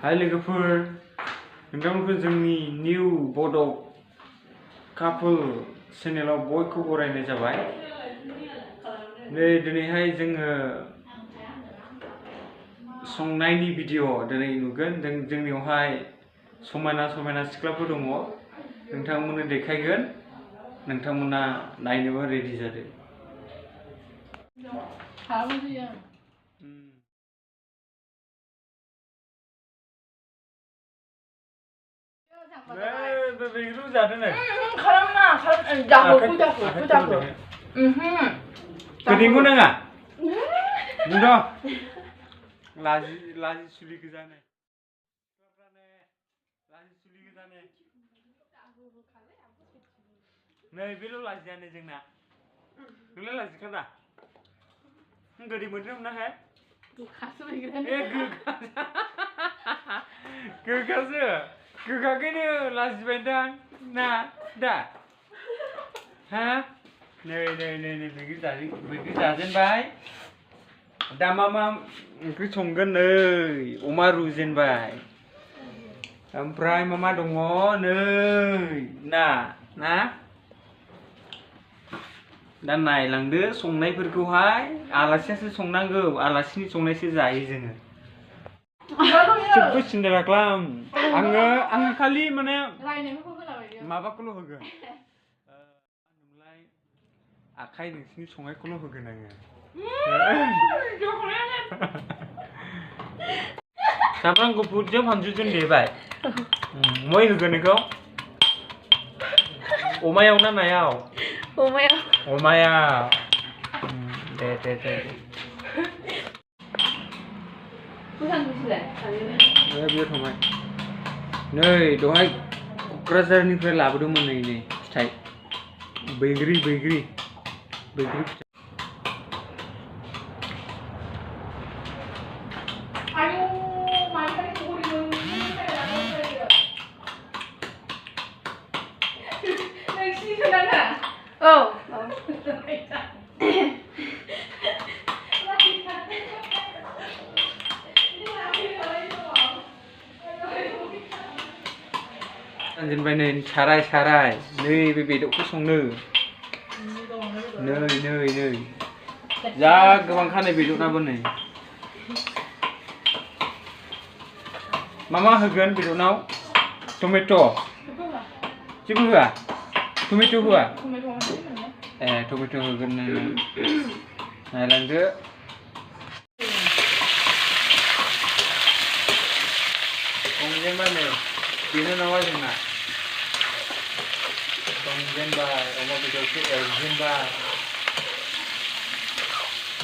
हाय लोगोफोर नोंथांमोनखौ जोंनि निउ बड' कापल चेनेलाव बयखौ बरायनाय जाबाय। नै दिनैहाय जोङो संनायनि भिडिअ दिनै नुगोन। जोंनियावहाय समायना समायना सिख्लाफोर दङ, नोंथांमोननो देखायगोन। नोंथांमोना नायनोबो रेडि जादो। बेखौ जादो नै गोदैखौ नाङा बुंद' लाजि सुलि गोजानो नै बेल' लाजियानो जोंना नोंलाय लाजिखादा गोदै मोनदों मोनाखै? गोखासो गोखाखैनो लाजिबायदां ना दा हा नै बैग्रि जाजेनबाय। दा मा ओंख्रि संगोन? नै अमा रुजेनबाय, ओमफ्राय मा दङ नै ना दा नायलांदो संनायफोरखौहाय। आलासियासो संनांगौ, आलासिनि संनायसो जायो जोङो। जेबो सिन्था दाखालाम, आङो खालि माने माबाखौल' होगोन, आखाइ नोंसिनि संनायखौल' होगोन आङो। सामब्राम गुफुरजों फानलुजों देबाय। मै होगोन बेखौ अमायाव ना नायाव? अमायाव। दे बेयो थांबाय। नै दहाय क'क्राझारनिफ्राय लाबोदोंमोन नै फिथाइ बैग्रि फिथाइ। जेनबाय नै साराय नै बे बेदरखौ संनो। नै जा गोबां खानाय बेदराबो नै। मा होगोन बेदरनाव? टमेट' जेबो होआ? टमेट' होआ? ए टमेट' होगोन नायलांदो। संजेनबाय नै बेनो नङा जोंना। संजेनबाय अमा बेदरखौ एवजेनबाय।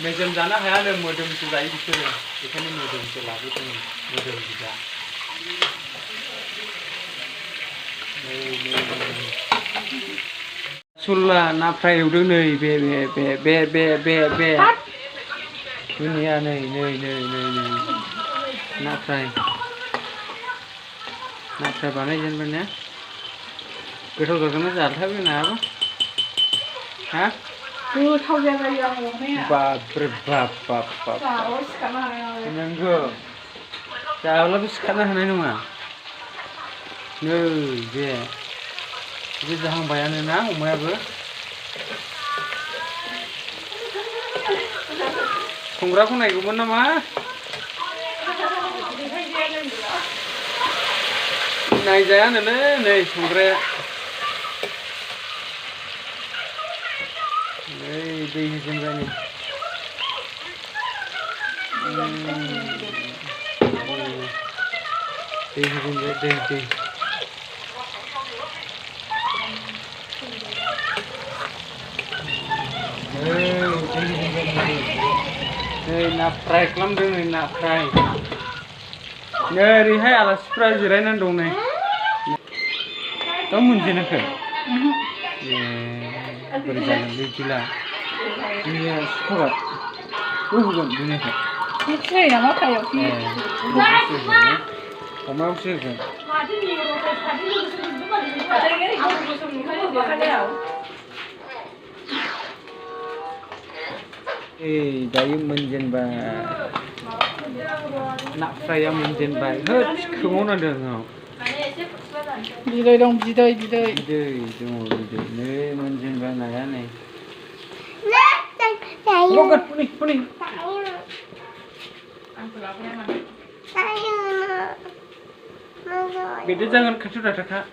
मेजेम जानो हायानो, मोदोमसो जायो बिसोरो, बेखायनो मोदोमसो लाबोदों, मोदोम बिदा। सुल्ला ना फ्राय एवदों नै बे दुनिया नै ना फ्राय बानायजेनबाय ने। गोथाव जागोन ना जाथारगोन नायाबो? हा गोथाव जायो आं अमाया। बाबरे बाब नोंगौ जाब्लाबो सिखारनो हानाय नङा। नै बे जाहांबायानो ना अमायाबो। संग्राखौ नायगौमोन नामा? नायजायानोलै नै संग्राया। नै दै होजेनबाय नै। दै होजेनबाय। नै ना फ्राय खालामदों, नै ना फ्राय। नै ओरैहाय आलासिफ्रा जिरायनानै दं नै। दा मोनजेनाखै? बोरै जागोन बिदिला? दुनिया सुख'बाय होगोन दुनियाखौ। अमायावसो होगोन। दायो मोनजेनबाय। ना फ्राया मोनजेनबाय होद खोमावना दङ बिदै दं बिदै बिदै दङ बिदै नै मोनजेनबाय नाया नै Bukan, puni. Beda jangan kecil dah kak.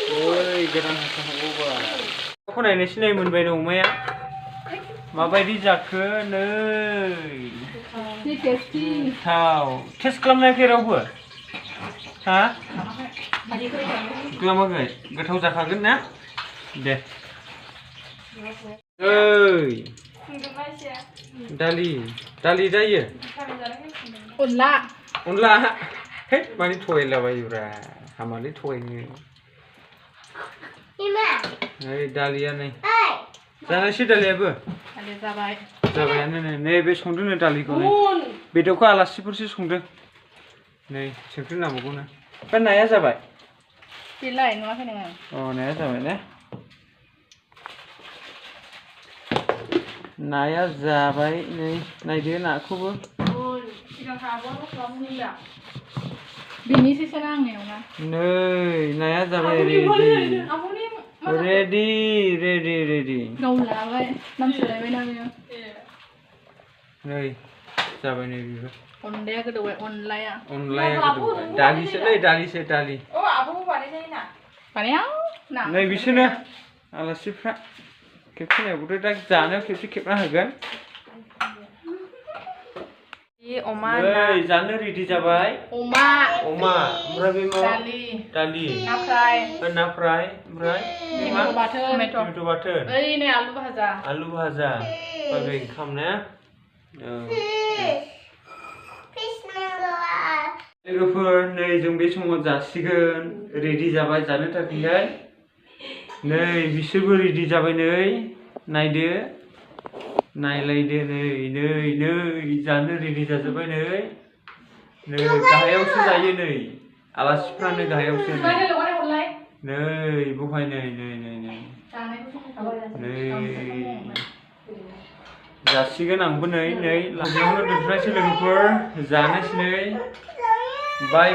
Oi, jangan hasil Aku naik sini menbayi rumah ya. Mabai jago nih. Tasty. Tahu. Tes kelamnya kira apa? Hah? Kelam apa? Gak tahu jakagen ya? Deh. Oi. Dali dah ya? Unla. Hei, mana toilet bayura? Hamali toilet. Hei, dalia nih. Jangan sih dalia bu. Zabai nih be songdu nih dali kau nih. Bedo kau alasi pun sih songdu. Nih, cengkir nama kau nih. Kan naya zabai. Pilai nuah kan yang. Oh, naya zabai nih. Naya zabai nih. Naya dia nak aku bu. Bini sih senang ya kan? Nih, naya zabai ready. Gau lah, bay. Nam sudah bay nam ya. Nih, zabai nih juga. Ondaya kedua, onlaya. Onlaya kedua. Dali se. Oh, apa mau pada sini nak? Pada nak? Nih bisa nih. Alasi pra. Kepnya udah dah jangan kepnya hagan. Oma Nih, jangan ready zabai. Oma. Berapa mau? Dali. Naprai. Tomato butter. Ini alu bhaja. Pakai kamnya. Logoफोर नै जों बे समाव जासिगोन ready जाबाय जानो थाखाय नै बिसोरबो रेडि जाबाय नै नायदो नायलायदो नै जानो रेडि जाजोबबाय नै गाहायावसो जायो नै आलासिफ्रानो गाहायावसो नै बहाय नै जासिगोन आंबो नै लामायावनो दोनथ'नायसै लोगोफोर जानोसै नै बाय